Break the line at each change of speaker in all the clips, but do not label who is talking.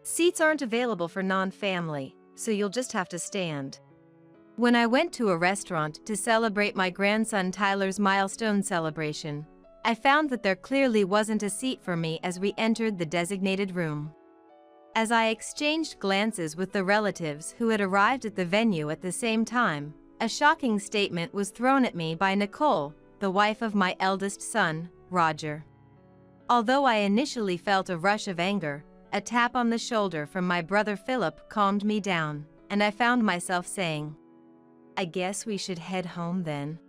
Seats aren't available for non-family, so you'll just have to stand. When I went to a restaurant to celebrate my grandson Tyler's milestone celebration, I found that there clearly wasn't a seat for me as we entered the designated room. As I exchanged glances with the relatives who had arrived at the venue at the same time, a shocking statement was thrown at me by Nicole, the wife of my eldest son, Roger. Although I initially felt a rush of anger, a tap on the shoulder from my brother Philip calmed me down, and I found myself saying, "I guess we should head home then."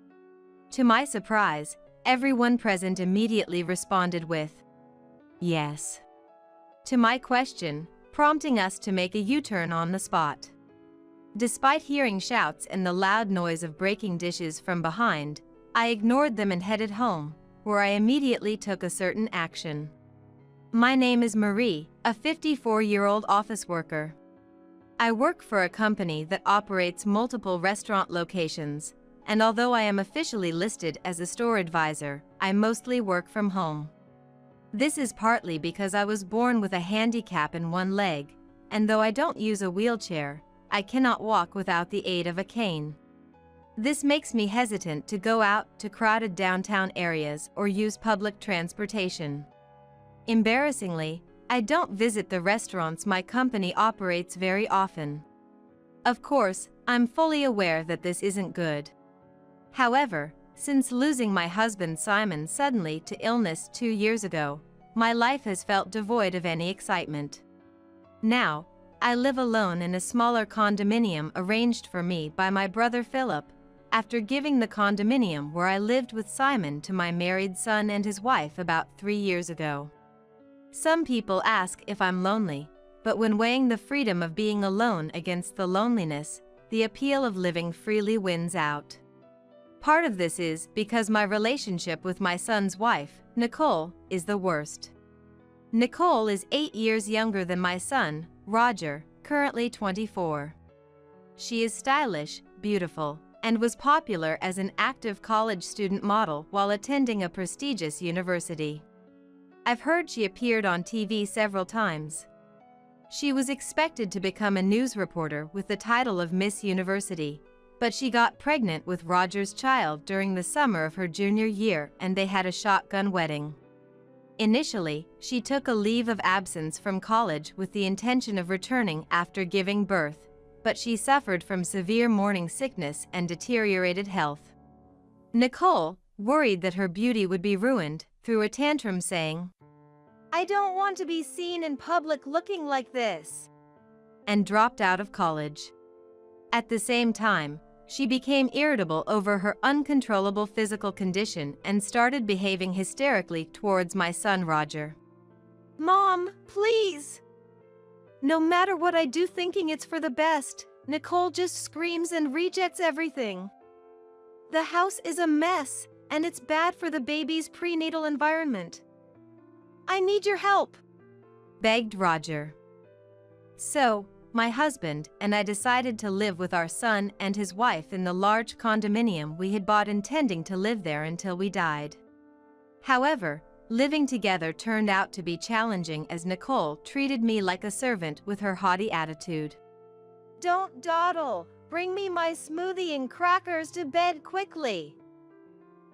To my surprise, everyone present immediately responded with, "Yes," to my question, prompting us to make a U-turn on the spot. Despite hearing shouts and the loud noise of breaking dishes from behind, I ignored them and headed home, where I immediately took a certain action. My name is Marie, a 54-year-old office worker. I work for a company that operates multiple restaurant locations, and although I am officially listed as a store advisor, I mostly work from home. This is partly because I was born with a handicap in one leg, and though I don't use a wheelchair, I cannot walk without the aid of a cane. This makes me hesitant to go out to crowded downtown areas or use public transportation. Embarrassingly, I don't visit the restaurants my company operates very often. Of course, I'm fully aware that this isn't good. However, since losing my husband Simon suddenly to illness 2 years ago, my life has felt devoid of any excitement. Now, I live alone in a smaller condominium arranged for me by my brother Philip, after giving the condominium where I lived with Simon to my married son and his wife about 3 years ago. Some people ask if I'm lonely, but when weighing the freedom of being alone against the loneliness, the appeal of living freely wins out. Part of this is because my relationship with my son's wife, Nicole, is the worst. Nicole is 8 years younger than my son, Roger, currently 24. She is stylish, beautiful, and was popular as an active college student model while attending a prestigious university. I've heard she appeared on TV several times. She was expected to become a news reporter with the title of Miss University, but she got pregnant with Roger's child during the summer of her junior year and they had a shotgun wedding. Initially, she took a leave of absence from college with the intention of returning after giving birth, but she suffered from severe morning sickness and deteriorated health. Nicole, worried that her beauty would be ruined, threw a tantrum saying, "I don't want to be seen in public looking like this," and dropped out of college. At the same time, she became irritable over her uncontrollable physical condition and started behaving hysterically towards my son Roger. "Mom, please!" No matter what I do thinking it's for the best, Nicole just screams and rejects everything. The house is a mess, and it's bad for the baby's prenatal environment. "I need your help," begged Roger. So, my husband and I decided to live with our son and his wife in the large condominium we had bought, intending to live there until we died. However, living together turned out to be challenging as Nicole treated me like a servant with her haughty attitude. "Don't dawdle, bring me my smoothie and crackers to bed quickly.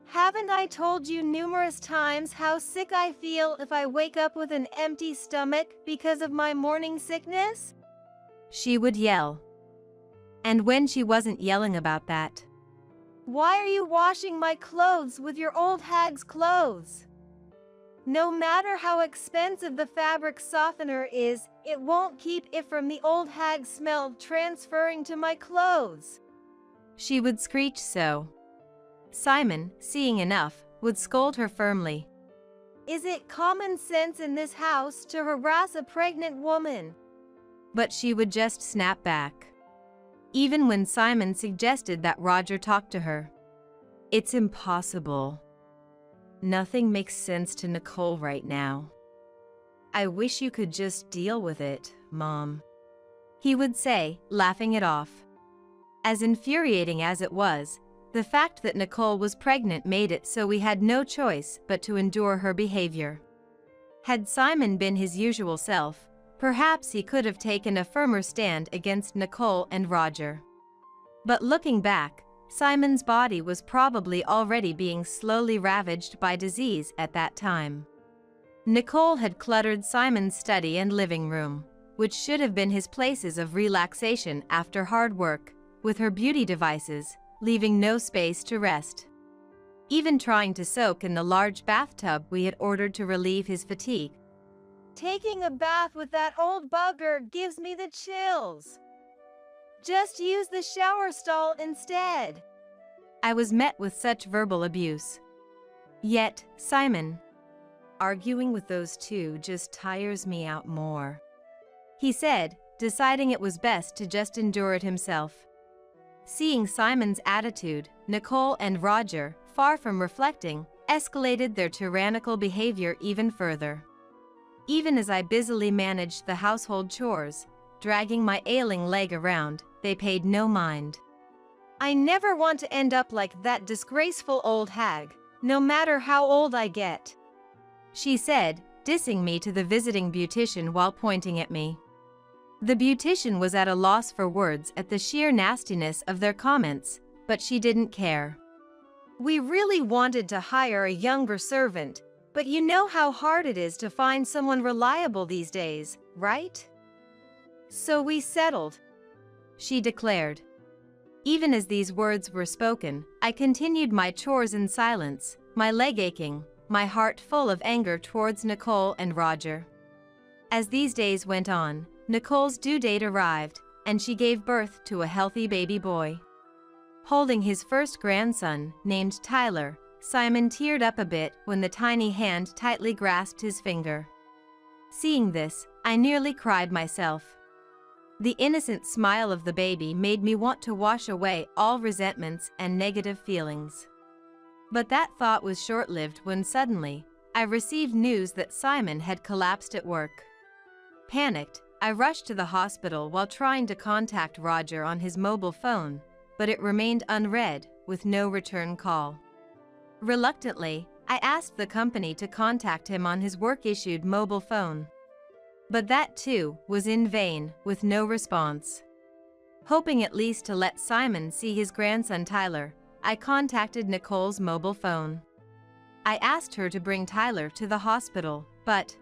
Haven't I told you numerous times how sick I feel if I wake up with an empty stomach because of my morning sickness?" she would yell. And when she wasn't yelling about that, "Why are you washing my clothes with your old hag's clothes? No matter how expensive the fabric softener is, it won't keep it from the old hag smell transferring to my clothes," she would screech so. Simon, seeing enough, would scold her firmly. "Is it common sense in this house to harass a pregnant woman?" But she would just snap back. Even when Simon suggested that Roger talk to her. "It's impossible. Nothing makes sense to Nicole right now. I wish you could just deal with it, Mom," he would say, laughing it off. As infuriating as it was, the fact that Nicole was pregnant made it so we had no choice but to endure her behavior. Had Simon been his usual self, Perhaps he could have taken a firmer stand against Nicole and Roger. But looking back, Simon's body was probably already being slowly ravaged by disease at that time. Nicole had cluttered Simon's study and living room, which should have been his places of relaxation after hard work, with her beauty devices, leaving no space to rest. Even trying to soak in the large bathtub we had ordered to relieve his fatigue.
Taking a bath with that old bugger gives me the chills. Just use the shower stall instead.
I was met with such verbal abuse. Yet, Simon, arguing with those two just tires me out more, he said, deciding it was best to just endure it himself. Seeing Simon's attitude, Nicole and Roger, far from reflecting, escalated their tyrannical behavior even further. Even as I busily managed the household chores, dragging my ailing leg around, they paid no mind.
I never want to end up like that disgraceful old hag, no matter how old I get,
she said, dissing me to the visiting beautician while pointing at me. The beautician was at a loss for words at the sheer nastiness of their comments, but she didn't care.
We really wanted to hire a younger servant, but you know how hard it is to find someone reliable these days, right? So we settled,
she declared. Even as these words were spoken, I continued my chores in silence, my leg aching, my heart full of anger towards Nicole and Roger. As these days went on, Nicole's due date arrived, and she gave birth to a healthy baby boy. Holding his first grandson, named Tyler, Simon teared up a bit when the tiny hand tightly grasped his finger. Seeing this, I nearly cried myself. The innocent smile of the baby made me want to wash away all resentments and negative feelings. But that thought was short-lived when suddenly, I received news that Simon had collapsed at work. Panicked, I rushed to the hospital while trying to contact Roger on his mobile phone, but it remained unread, with no return call. Reluctantly, I asked the company to contact him on his work-issued mobile phone. But that too was in vain, with no response. Hoping at least to let Simon see his grandson Tyler, I contacted Nicole's mobile phone. I asked her to bring Tyler to the hospital, but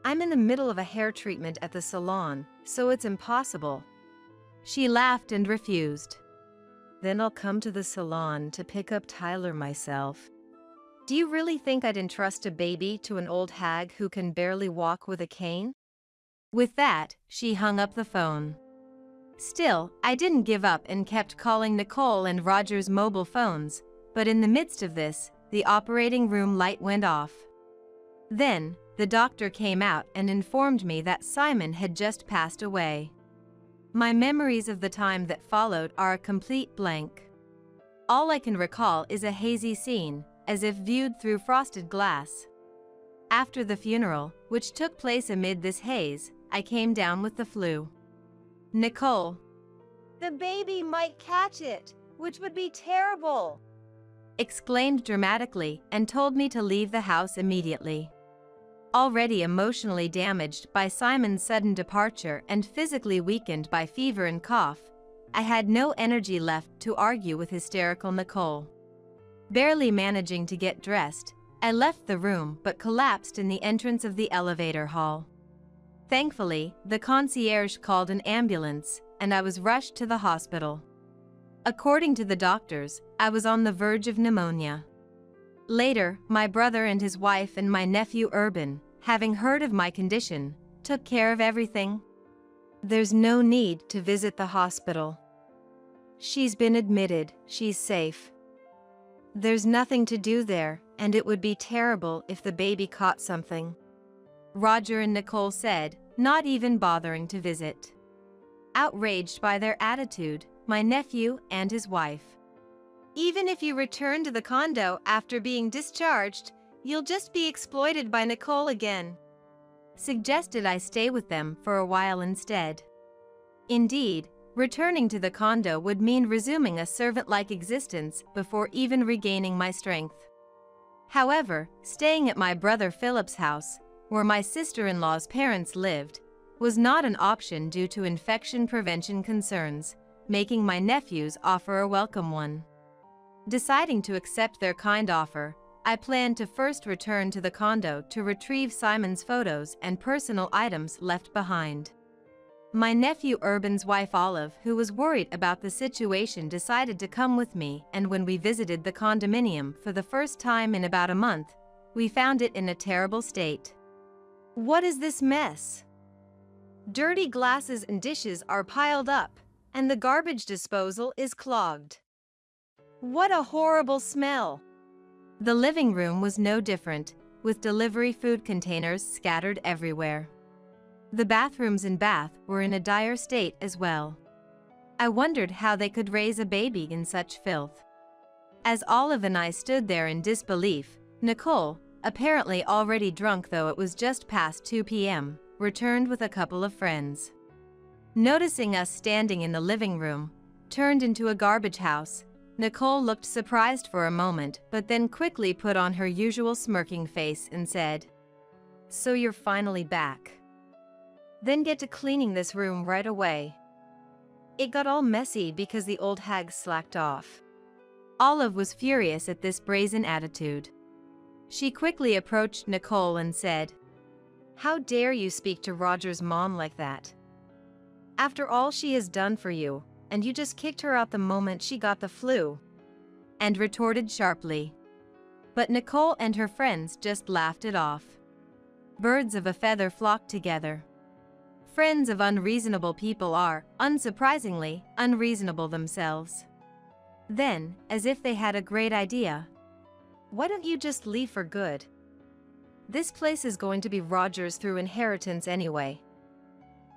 I'm in the middle of a hair treatment at the salon, so it's impossible.
She laughed and refused.
Then I'll come to the salon to pick up Tyler myself. Do you really think I'd entrust a baby to an old hag who can barely walk with a cane?
With that, she hung up the phone. Still, I didn't give up and kept calling Nicole and Roger's mobile phones, but in the midst of this, the operating room light went off. Then, the doctor came out and informed me that Simon had just passed away. My memories of the time that followed are a complete blank. All I can recall is a hazy scene, as if viewed through frosted glass. After the funeral, which took place amid this haze, I came down with the flu. Nicole,
the baby might catch it, which would be terrible,
exclaimed dramatically and told me to leave the house immediately. Already emotionally damaged by Simon's sudden departure and physically weakened by fever and cough, I had no energy left to argue with hysterical Nicole. Barely managing to get dressed, I left the room but collapsed in the entrance of the elevator hall. Thankfully, the concierge called an ambulance, and I was rushed to the hospital. According to the doctors, I was on the verge of pneumonia. Later, my brother and his wife and my nephew Urban, having heard of my condition, took care of everything.
There's no need to visit the hospital. She's been admitted, she's safe. There's nothing to do there, and it would be terrible if the baby caught something,
Roger and Nicole said, not even bothering to visit. Outraged by their attitude, my nephew and his wife.
Even if you return to the condo after being discharged, you'll just be exploited by Nicole again,
suggested I stay with them for a while instead. Indeed, returning to the condo would mean resuming a servant-like existence before even regaining my strength. However, staying at my brother Philip's house, where my sister-in-law's parents lived, was not an option due to infection prevention concerns, making my nephew's offer a welcome one. Deciding to accept their kind offer, I planned to first return to the condo to retrieve Simon's photos and personal items left behind. My nephew Urban's wife Olive, who was worried about the situation, decided to come with me, and when we visited the condominium for the first time in about a month, we found it in a terrible state.
What is this mess? Dirty glasses and dishes are piled up, and the garbage disposal is clogged. What a horrible smell!
The living room was no different, with delivery food containers scattered everywhere. The bathrooms and bath were in a dire state as well. I wondered how they could raise a baby in such filth. As Olive and I stood there in disbelief, Nicole, apparently already drunk though it was just past 2 p.m., returned with a couple of friends. Noticing us standing in the living room, turned into a garbage house, Nicole looked surprised for a moment but then quickly put on her usual smirking face and said, "So you're finally back. Then get to cleaning this room right away." It got all messy because the old hag slacked off. Olive was furious at this brazen attitude. She quickly approached Nicole and said, "How dare you speak to Roger's mom like that? After all she has done for you, and you just kicked her out the moment she got the flu," and retorted sharply. But Nicole and her friends just laughed it off. Birds of a feather flock together. Friends of unreasonable people are, unsurprisingly, unreasonable themselves. Then, as if they had a great idea, "Why don't you just leave for good? This place is going to be Roger's through inheritance anyway.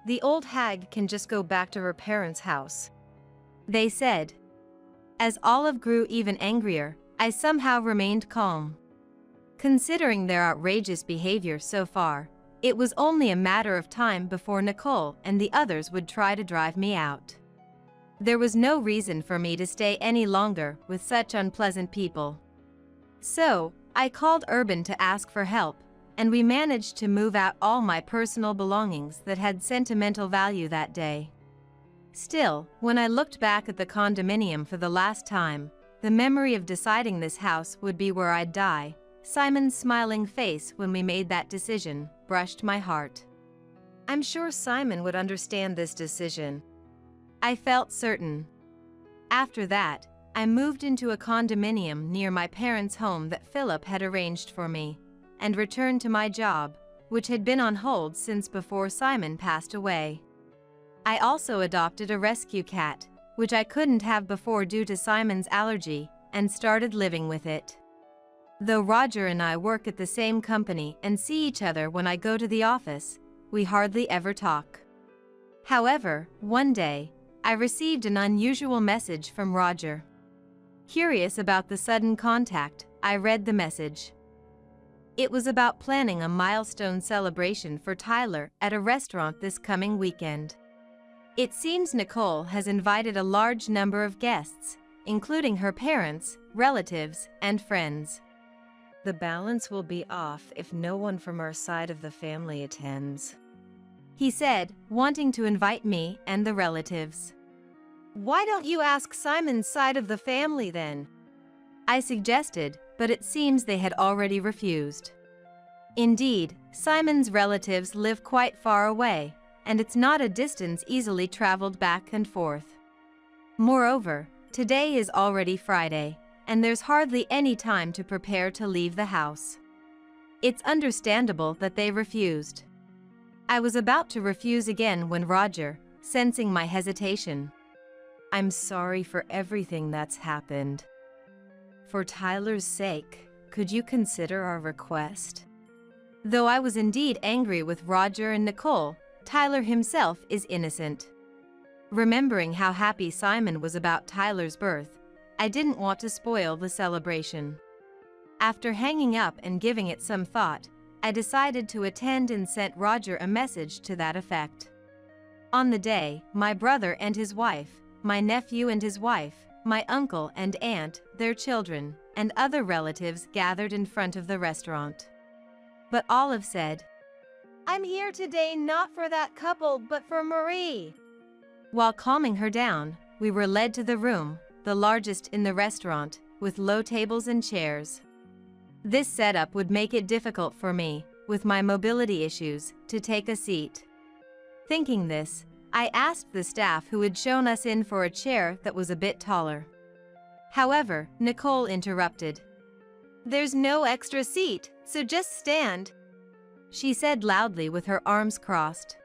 The old hag can just go back to her parents' house," they said. As Olive grew even angrier, I somehow remained calm. Considering their outrageous behavior so far, it was only a matter of time before Nicole and the others would try to drive me out. There was no reason for me to stay any longer with such unpleasant people. So, I called Urban to ask for help, and we managed to move out all my personal belongings that had sentimental value that day. Still, when I looked back at the condominium for the last time, the memory of deciding this house would be where I'd die, Simon's smiling face when we made that decision, brushed my heart. I'm sure Simon would understand this decision. I felt certain. After that, I moved into a condominium near my parents' home that Philip had arranged for me, and returned to my job, which had been on hold since before Simon passed away. I also adopted a rescue cat, which I couldn't have before due to Simon's allergy, and started living with it. Though Roger and I work at the same company and see each other when I go to the office, we hardly ever talk. However, one day, I received an unusual message from Roger. Curious about the sudden contact, I read the message. It was about planning a milestone celebration for Tyler at a restaurant this coming weekend. It seems Nicole has invited a large number of guests, including her parents, relatives, and friends. The balance will be off if no one from our side of the family attends, he said, wanting to invite me and the relatives. Why don't you ask Simon's side of the family then? I suggested, but it seems they had already refused. Indeed, Simon's relatives live quite far away, and it's not a distance easily traveled back and forth. Moreover, today is already Friday, and there's hardly any time to prepare to leave the house. It's understandable that they refused. I was about to refuse again when Roger, sensing my hesitation, I'm sorry for everything that's happened. For Tyler's sake, could you consider our request? Though I was indeed angry with Roger and Nicole, Tyler himself is innocent. Remembering how happy Simon was about Tyler's birth, I didn't want to spoil the celebration. After hanging up and giving it some thought, I decided to attend and sent Roger a message to that effect. On the day, my brother and his wife, my nephew and his wife, my uncle and aunt, their children, and other relatives gathered in front of the restaurant. But Olive said,
I'm here today not for that couple, but for Marie.
While calming her down, we were led to the room, the largest in the restaurant, with low tables and chairs. This setup would make it difficult for me, with my mobility issues, to take a seat. Thinking this, I asked the staff who had shown us in for a chair that was a bit taller. However, Nicole interrupted.
"There's no extra seat, so just stand,"
she said loudly with her arms crossed.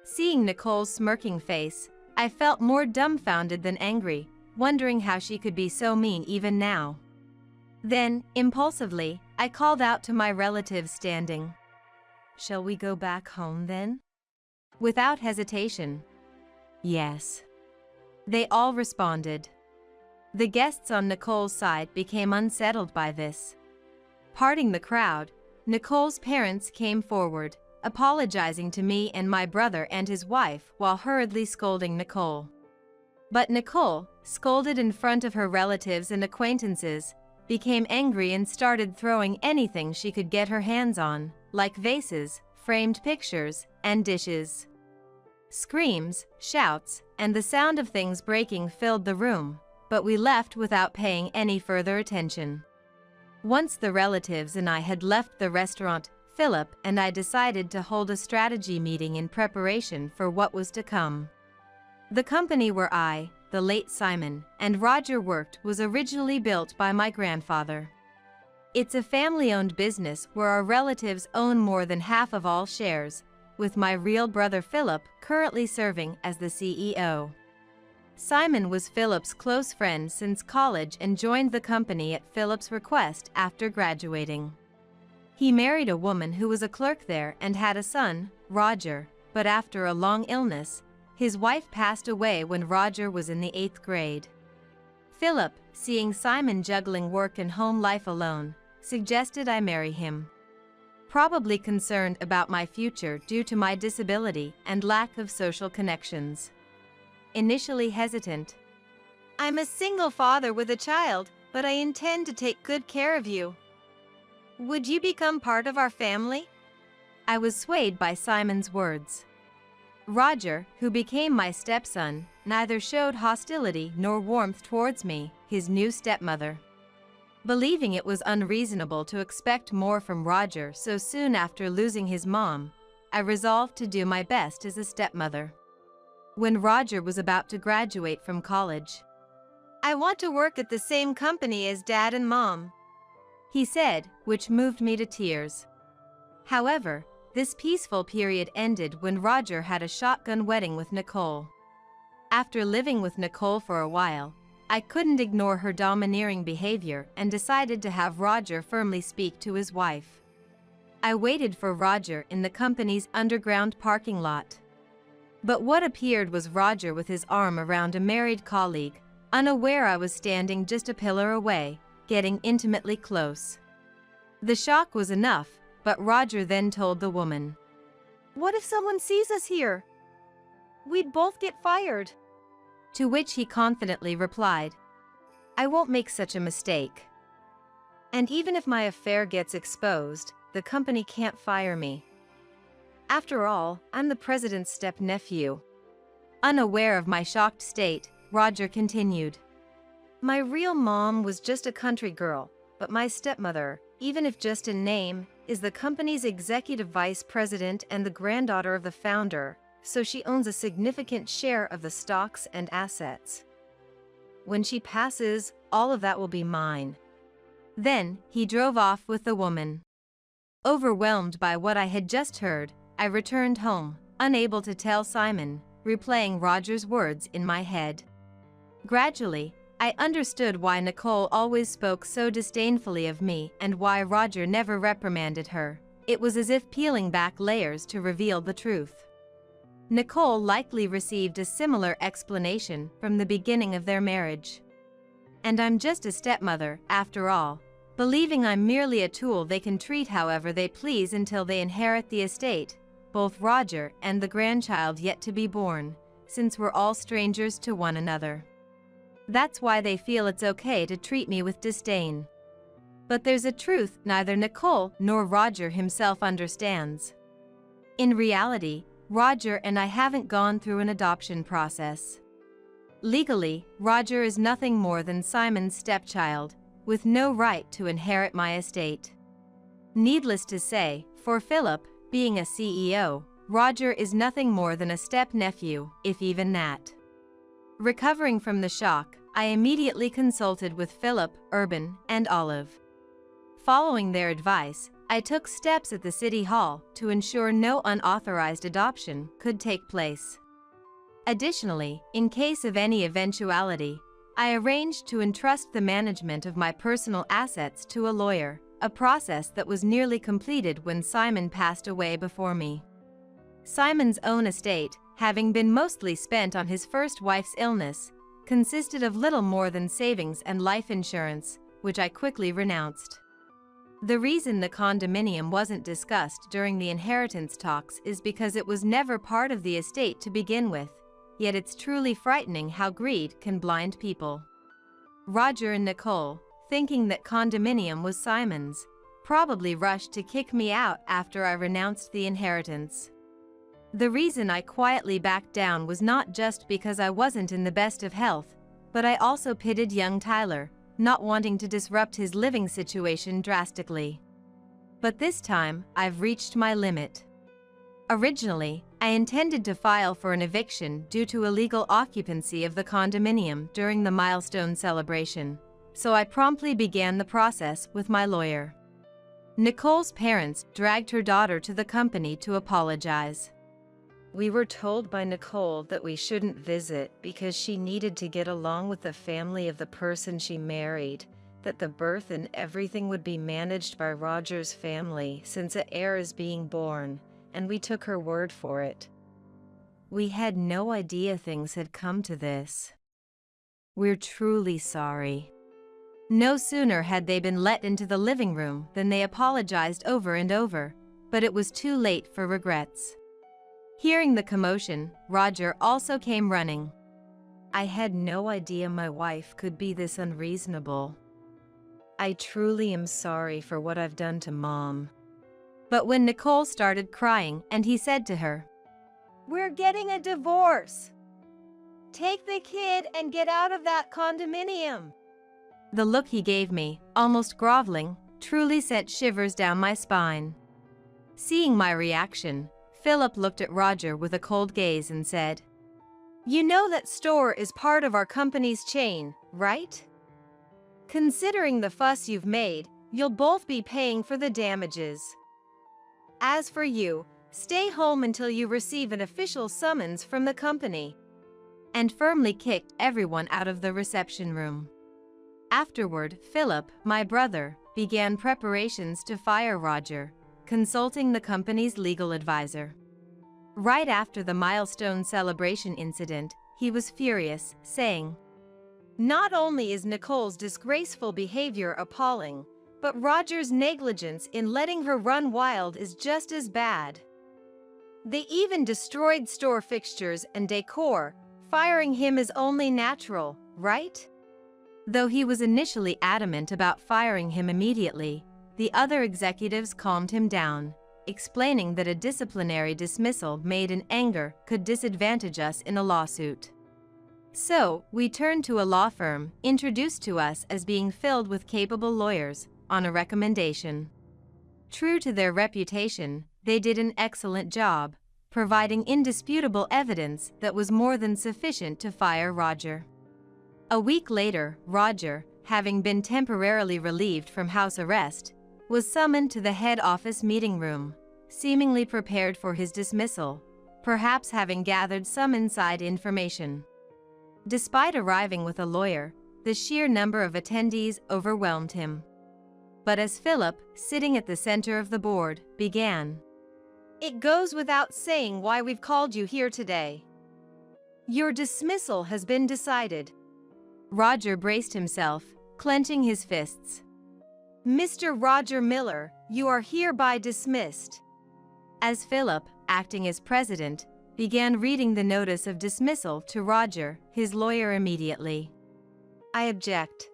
Seeing Nicole's smirking face, I felt more dumbfounded than angry, wondering how she could be so mean even now. Then, impulsively, I called out to my relatives standing. "Shall we go back home then?" Without hesitation. Yes. They all responded. The guests on Nicole's side became unsettled by this. Parting the crowd, Nicole's parents came forward, apologizing to me and my brother and his wife while hurriedly scolding Nicole. But Nicole, scolded in front of her relatives and acquaintances, became angry and started throwing anything she could get her hands on, like vases, framed pictures, and dishes. Screams, shouts, and the sound of things breaking filled the room, but we left without paying any further attention. Once the relatives and I had left the restaurant, Philip and I decided to hold a strategy meeting in preparation for what was to come. The company where I, the late Simon, and Roger worked was originally built by my grandfather. It's a family-owned business where our relatives own more than half of all shares, with my real brother Philip currently serving as the CEO. Simon was Philip's close friend since college and joined the company at Philip's request after graduating. He married a woman who was a clerk there and had a son, Roger, but after a long illness, his wife passed away when Roger was in the 8th grade. Philip, seeing Simon juggling work and home life alone, suggested I marry him. Probably concerned about my future due to my disability and lack of social connections. Initially hesitant.
"I'm a single father with a child, but I intend to take good care of you. Would you become part of our family?"
I was swayed by Simon's words. Roger, who became my stepson, neither showed hostility nor warmth towards me, his new stepmother. Believing it was unreasonable to expect more from Roger so soon after losing his mom, I resolved to do my best as a stepmother. When Roger was about to graduate from college,
"I want to work at the same company as Dad and Mom,"
he said, which moved me to tears. However, this peaceful period ended when Roger had a shotgun wedding with Nicole. After living with Nicole for a while, I couldn't ignore her domineering behavior and decided to have Roger firmly speak to his wife. I waited for Roger in the company's underground parking lot. But what appeared was Roger with his arm around a married colleague, unaware I was standing just a pillar away, getting intimately close. The shock was enough, but Roger then told the woman,
"What if someone sees us here? We'd both get fired."
To which he confidently replied, "I won't make such a mistake. And even if my affair gets exposed, the company can't fire me. After all, I'm the president's step-nephew." Unaware of my shocked state, Roger continued, "My real mom was just a country girl, but my stepmother, even if just in name, is the company's executive vice president and the granddaughter of the founder, so she owns a significant share of the stocks and assets. When she passes, all of that will be mine." Then, he drove off with the woman. Overwhelmed by what I had just heard, I returned home, unable to tell Simon, replaying Roger's words in my head. Gradually, I understood why Nicole always spoke so disdainfully of me and why Roger never reprimanded her. It was as if peeling back layers to reveal the truth. Nicole likely received a similar explanation from the beginning of their marriage. And I'm just a stepmother, after all, believing I'm merely a tool they can treat however they please until they inherit the estate, both Roger and the grandchild yet to be born, since we're all strangers to one another. That's why they feel it's okay to treat me with disdain. But there's a truth neither Nicole nor Roger himself understands. In reality, Roger and I haven't gone through an adoption process. Legally, Roger is nothing more than Simon's stepchild, with no right to inherit my estate. Needless to say, for Philip, being a CEO, Roger is nothing more than a step-nephew, if even that. Recovering from the shock, I immediately consulted with Philip, Urban, and Olive. Following their advice, I took steps at the City Hall to ensure no unauthorized adoption could take place. Additionally, in case of any eventuality, I arranged to entrust the management of my personal assets to a lawyer, a process that was nearly completed when Simon passed away before me. Simon's own estate, having been mostly spent on his first wife's illness, consisted of little more than savings and life insurance, which I quickly renounced. The reason the condominium wasn't discussed during the inheritance talks is because it was never part of the estate to begin with, yet it's truly frightening how greed can blind people. Roger and Nicole, thinking that condominium was Simon's, probably rushed to kick me out after I renounced the inheritance. The reason I quietly backed down was not just because I wasn't in the best of health, but I also pitied young Tyler, not wanting to disrupt his living situation drastically. But this time, I've reached my limit. Originally, I intended to file for an eviction due to illegal occupancy of the condominium during the milestone celebration, so I promptly began the process with my lawyer. Nicole's parents dragged her daughter to the company to apologize.
We were told by Nicole that we shouldn't visit because she needed to get along with the family of the person she married, that the birth and everything would be managed by Roger's family since an heir is being born, and we took her word for it. We had no idea things had come to this. We're truly sorry. No sooner had they been let into the living room than they apologized over and over, but it was too late for regrets. Hearing the commotion, Roger also came running. I had no idea my wife could be this unreasonable. I truly am sorry for what I've done to Mom.
But when Nicole started crying and he said to her, "We're getting a divorce. Take the kid and get out of that condominium." The look he gave me, almost groveling, truly sent shivers down my spine. Seeing my reaction, Philip looked at Roger with a cold gaze and said, "You know that store is part of our company's chain, right? Considering the fuss you've made, you'll both be paying for the damages. As for you, stay home until you receive an official summons from the company," and firmly kicked everyone out of the reception room. Afterward, Philip, my brother, began preparations to fire Roger, consulting the company's legal advisor. Right after the milestone celebration incident, he was furious, saying, "Not only is Nicole's disgraceful behavior appalling, but Roger's negligence in letting her run wild is just as bad. They even destroyed store fixtures and decor. Firing him is only natural, right?" Though he was initially adamant about firing him immediately, the other executives calmed him down, explaining that a disciplinary dismissal made in anger could disadvantage us in a lawsuit. So, we turned to a law firm, introduced to us as being filled with capable lawyers, on a recommendation. True to their reputation, they did an excellent job, providing indisputable evidence that was more than sufficient to fire Roger. A week later, Roger, having been temporarily relieved from house arrest, was summoned to the head office meeting room, seemingly prepared for his dismissal, perhaps having gathered some inside information. Despite arriving with a lawyer, the sheer number of attendees overwhelmed him. But as Philip, sitting at the center of the board, began, "It goes without saying why we've called you here today. Your dismissal has been decided." Roger braced himself, clenching his fists. "Mr. Roger Miller, you are hereby dismissed." As Philip, acting as president, began reading the notice of dismissal to Roger, his lawyer immediately. "I object.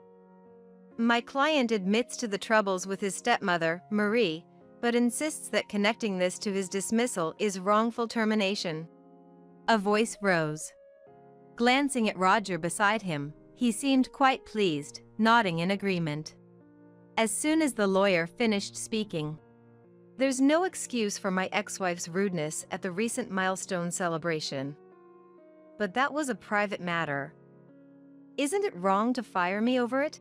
My client admits to the troubles with his stepmother, Marie,
but insists that connecting this to his dismissal is wrongful termination.
A voice rose. Glancing at Roger beside him, he seemed quite pleased, nodding in agreement. As soon as the lawyer finished speaking,
"There's no excuse for my ex-wife's rudeness at the recent milestone celebration. But that was a private matter. Isn't it wrong to fire me over it?"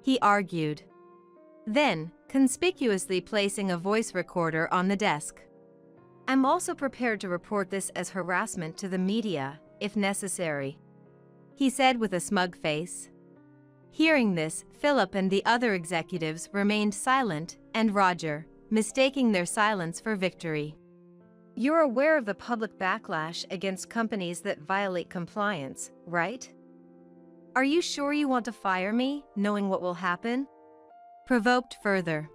he argued. Then, conspicuously placing a voice recorder on the desk.
"I'm also prepared to report this as harassment to the media, if necessary,"
he said with a smug face. Hearing this, Philip and the other executives remained silent, and Roger, mistaking their silence for victory.
"You're aware of the public backlash against companies that violate compliance, right? Are you sure you want to fire me, knowing what will happen?"
Provoked further.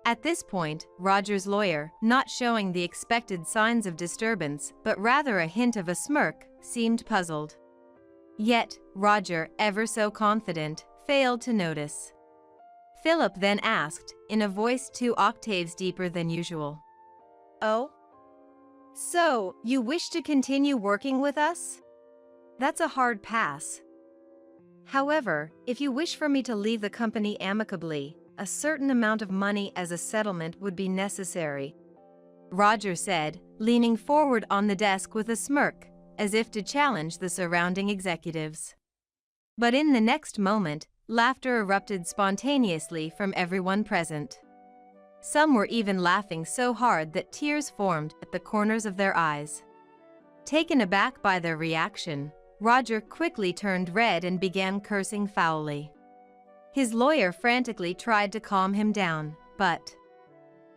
At this point, Roger's lawyer, not showing the expected signs of disturbance, but rather a hint of a smirk, seemed puzzled. Yet, Roger, ever so confident, failed to notice. Philip then asked, in a voice 2 octaves deeper than usual.
"Oh? So, you wish to continue working with us? That's a hard pass. However, if you wish for me to leave the company amicably, a certain amount of money as a settlement would be necessary,"
Roger said, leaning forward on the desk with a smirk, as if to challenge the surrounding executives. But in the next moment, laughter erupted spontaneously from everyone present. Some were even laughing so hard that tears formed at the corners of their eyes. Taken aback by their reaction, Roger quickly turned red and began cursing foully. His lawyer frantically tried to calm him down, but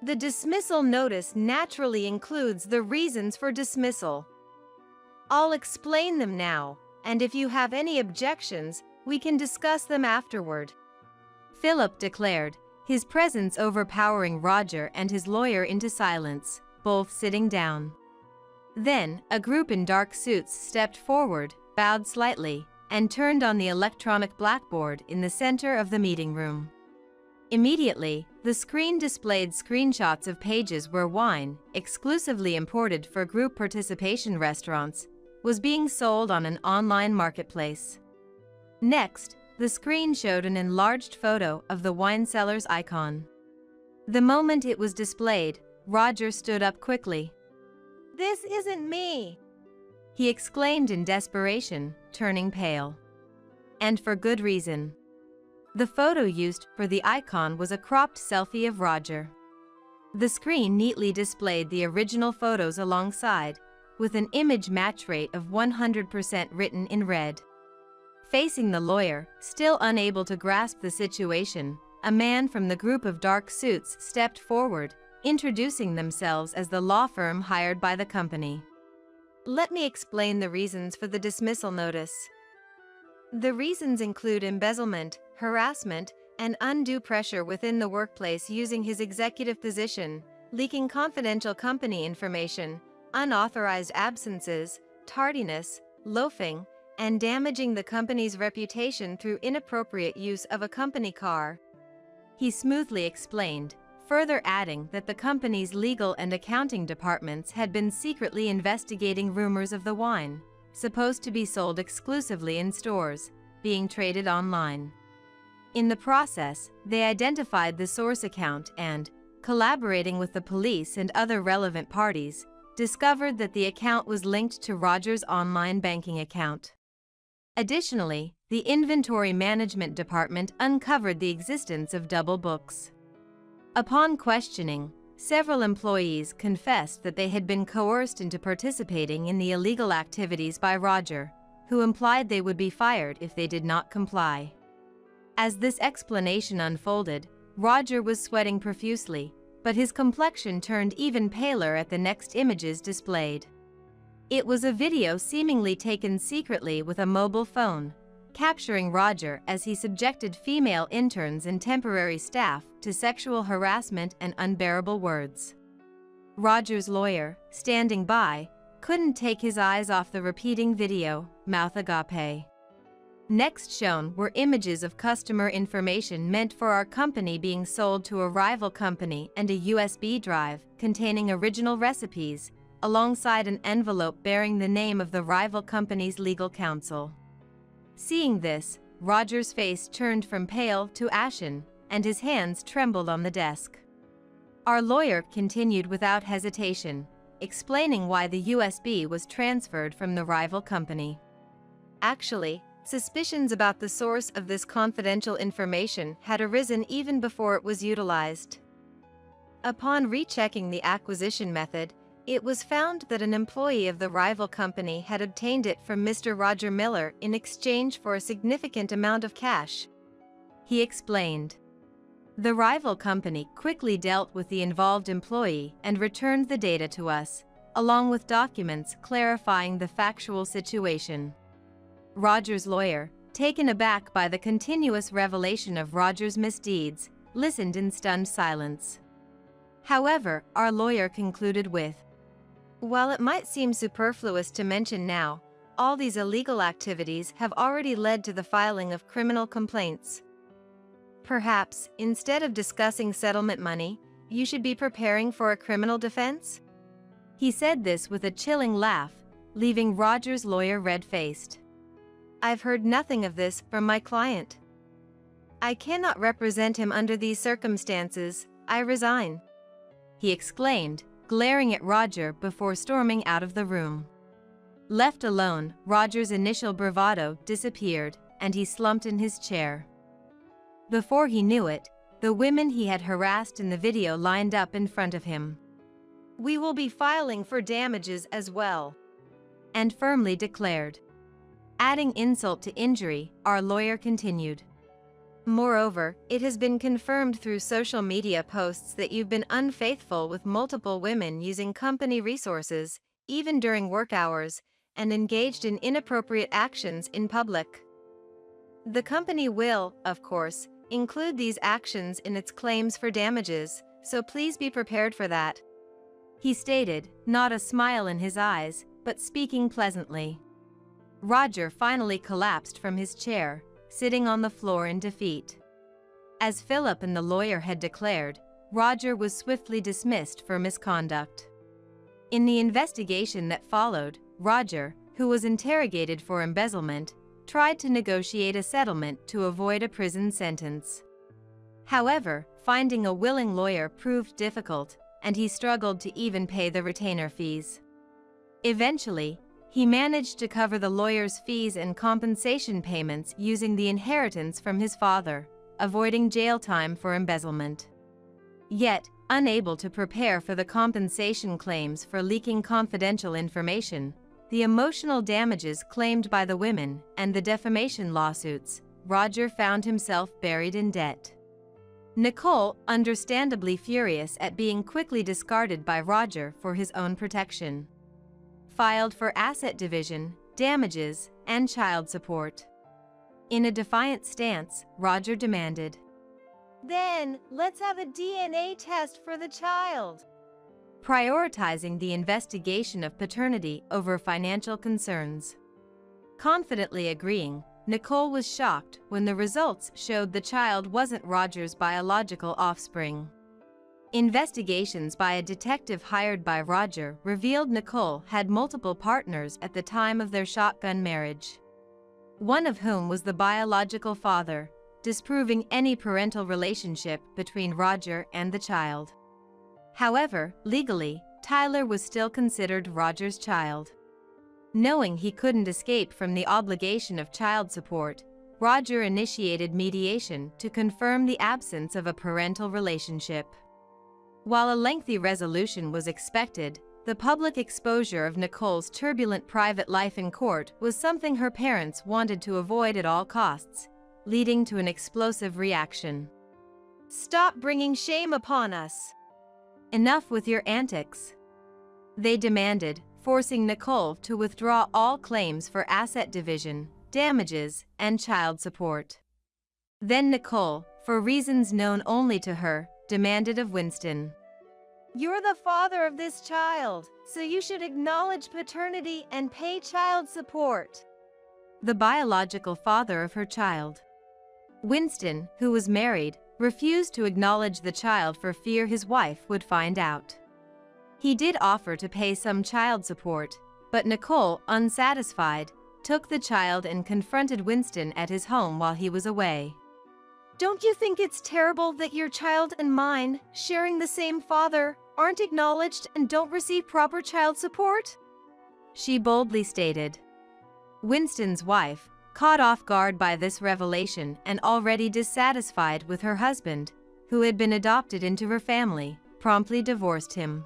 "The dismissal notice naturally includes the reasons for dismissal. I'll explain them now, and if you have any objections, we can discuss them afterward,"
Philip declared, his presence overpowering Roger and his lawyer into silence, both sitting down. Then, a group in dark suits stepped forward, bowed slightly, and turned on the electronic blackboard in the center of the meeting room. Immediately, the screen displayed screenshots of pages where wine, exclusively imported for group participation restaurants, was being sold on an online marketplace. Next, the screen showed an enlarged photo of the wine seller's icon. The moment it was displayed, Roger stood up quickly.
"This isn't me!"
he exclaimed in desperation, turning pale. And for good reason. The photo used for the icon was a cropped selfie of Roger. The screen neatly displayed the original photos alongside, with an image match rate of 100% written in red. Facing the lawyer, still unable to grasp the situation, a man from the group of dark suits stepped forward, introducing themselves as the law firm hired by the company.
"Let me explain the reasons for the dismissal notice. The reasons include embezzlement, harassment, and undue pressure within the workplace using his executive position, leaking confidential company information, unauthorized absences, tardiness, loafing, and damaging the company's reputation through inappropriate use of a company car,"
he smoothly explained, further adding that the company's legal and accounting departments had been secretly investigating rumors of the wine, supposed to be sold exclusively in stores, being traded online. In the process, they identified the source account and, collaborating with the police and other relevant parties, discovered that the account was linked to Roger's online banking account. Additionally, the inventory management department uncovered the existence of double books. Upon questioning, several employees confessed that they had been coerced into participating in the illegal activities by Roger, who implied they would be fired if they did not comply. As this explanation unfolded, Roger was sweating profusely, but his complexion turned even paler at the next images displayed. It was a video seemingly taken secretly with a mobile phone, capturing Roger as he subjected female interns and temporary staff to sexual harassment and unbearable words. Roger's lawyer, standing by, couldn't take his eyes off the repeating video, mouth agape. Next shown were images of customer information meant for our company being sold to a rival company and a USB drive containing original recipes, alongside an envelope bearing the name of the rival company's legal counsel. Seeing this, Roger's face turned from pale to ashen, and his hands trembled on the desk. Our lawyer continued without hesitation, explaining why the USB was transferred from the rival company. Actually, suspicions about the source of this confidential information had arisen even before it was utilized. Upon rechecking the acquisition method, it was found that an employee of the rival company had obtained it from Mr. Roger Miller in exchange for a significant amount of cash. He explained. The rival company quickly dealt with the involved employee and returned the data to us, along with documents clarifying the factual situation. Roger's lawyer, taken aback by the continuous revelation of Roger's misdeeds, listened in stunned silence. However, our lawyer concluded with, "While it might seem superfluous to mention now, all these illegal activities have already led to the filing of criminal complaints. Perhaps, instead of discussing settlement money, you should be preparing for a criminal defense?" He said this with a chilling laugh, leaving Roger's lawyer red-faced. "I've heard nothing of this from my client. I cannot represent him under these circumstances. I resign," he exclaimed, glaring at Roger before storming out of the room. Left alone, Roger's initial bravado disappeared, and he slumped in his chair. Before he knew it, the women he had harassed in the video lined up in front of him. "We will be filing for damages as well," and firmly declared. Adding insult to injury, our lawyer continued. "Moreover, it has been confirmed through social media posts that you've been unfaithful with multiple women using company resources, even during work hours, and engaged in inappropriate actions in public. The company will, of course, include these actions in its claims for damages, so please be prepared for that," he stated, not a smile in his eyes, but speaking pleasantly. Roger finally collapsed from his chair, sitting on the floor in defeat. As Philip and the lawyer had declared, Roger was swiftly dismissed for misconduct. In the investigation that followed, Roger, who was interrogated for embezzlement, tried to negotiate a settlement to avoid a prison sentence. However, finding a willing lawyer proved difficult, and he struggled to even pay the retainer fees. Eventually, he managed to cover the lawyer's fees and compensation payments using the inheritance from his father, avoiding jail time for embezzlement. Yet, unable to prepare for the compensation claims for leaking confidential information, the emotional damages claimed by the women, and the defamation lawsuits, Roger found himself buried in debt. Nicole, understandably furious at being quickly discarded by Roger for his own protection, filed for asset division, damages, and child support. In a defiant stance, Roger demanded, "Then, let's have a DNA test for the child," prioritizing the investigation of paternity over financial concerns. Confidently agreeing, Nicole was shocked when the results showed the child wasn't Roger's biological offspring. Investigations by a detective hired by Roger revealed Nicole had multiple partners at the time of their shotgun marriage, one of whom was the biological father, disproving any parental relationship between Roger and the child. However, legally, Tyler was still considered Roger's child. Knowing he couldn't escape from the obligation of child support, Roger initiated mediation to confirm the absence of a parental relationship. While a lengthy resolution was expected, the public exposure of Nicole's turbulent private life in court was something her parents wanted to avoid at all costs, leading to an explosive reaction. "Stop bringing shame upon us! Enough with your antics," they demanded, forcing Nicole to withdraw all claims for asset division, damages, and child support. Then Nicole, for reasons known only to her, demanded of Winston, "You're the father of this child, so you should acknowledge paternity and pay child support." the biological father of her child. Winston, who was married, refused to acknowledge the child for fear his wife would find out. He did offer to pay some child support, but Nicole, unsatisfied, took the child and confronted Winston at his home while he was away.
Don't you think it's terrible that your child and mine, sharing the same father, aren't acknowledged and don't receive proper child support?
She boldly stated. Winston's wife, caught off guard by this revelation and already dissatisfied with her husband, who had been adopted into her family, promptly divorced him.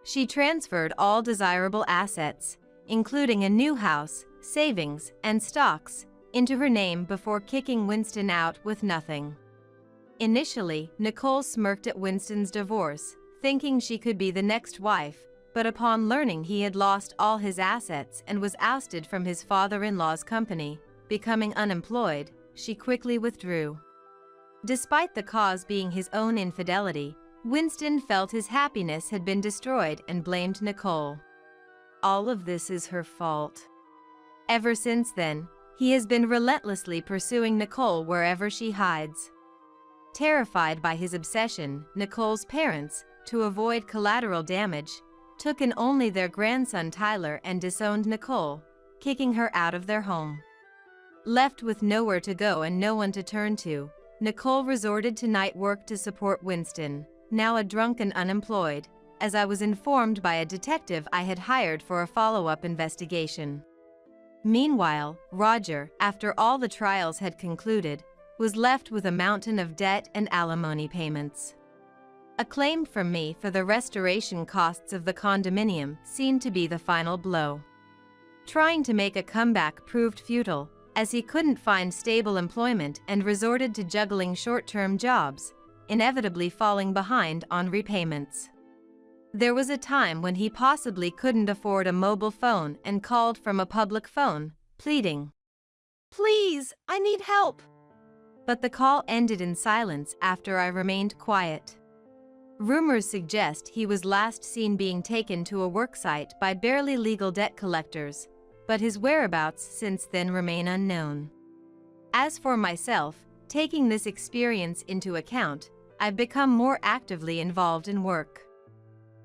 She transferred all desirable assets, including a new house, savings, and stocks, into her name before kicking Winston out with nothing. Initially, Nicole smirked at Winston's divorce, thinking she could be the next wife, but upon learning he had lost all his assets and was ousted from his father-in-law's company, becoming unemployed, she quickly withdrew. Despite the cause being his own infidelity, Winston felt his happiness had been destroyed and blamed Nicole. All of this is her fault. Ever since then, he has been relentlessly pursuing Nicole wherever she hides. Terrified by his obsession, Nicole's parents, to avoid collateral damage, took in only their grandson Tyler and disowned Nicole, kicking her out of their home. Left with nowhere to go and no one to turn to, Nicole resorted to night work to support Winston, now a drunk and unemployed, as I was informed by a detective I had hired for a follow-up investigation. Meanwhile, Roger, after all the trials had concluded, was left with a mountain of debt and alimony payments. A claim from me for the restoration costs of the condominium seemed to be the final blow. Trying to make a comeback proved futile, as he couldn't find stable employment and resorted to juggling short-term jobs, inevitably falling behind on repayments. There was a time when he possibly couldn't afford a mobile phone and called from a public phone, pleading,
"Please, I need help."
But the call ended in silence after I remained quiet. Rumors suggest he was last seen being taken to a worksite by barely legal debt collectors, but his whereabouts since then remain unknown. As for myself, taking this experience into account, I've become more actively involved in work.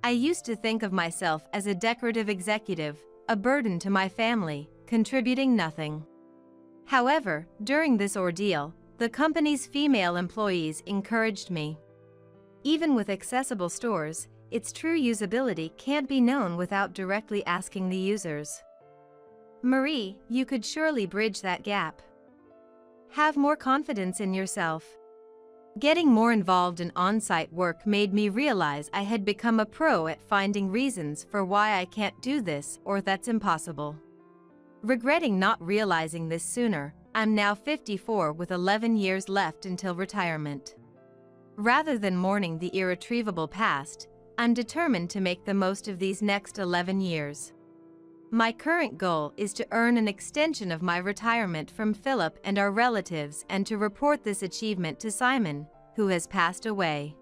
I used to think of myself as a decorative executive, a burden to my family, contributing nothing. However, during this ordeal, the company's female employees encouraged me. Even with accessible stores, its true usability can't be known without directly asking the users. Marie, you could surely bridge that gap. Have more confidence in yourself. Getting more involved in on-site work made me realize I had become a pro at finding reasons for why I can't do this or that's impossible. Regretting not realizing this sooner, I'm now 54 with 11 years left until retirement. Rather than mourning the irretrievable past, I'm determined to make the most of these next 11 years. My current goal is to earn an extension of my retirement from Philip and our relatives and to report this achievement to Simon, who has passed away.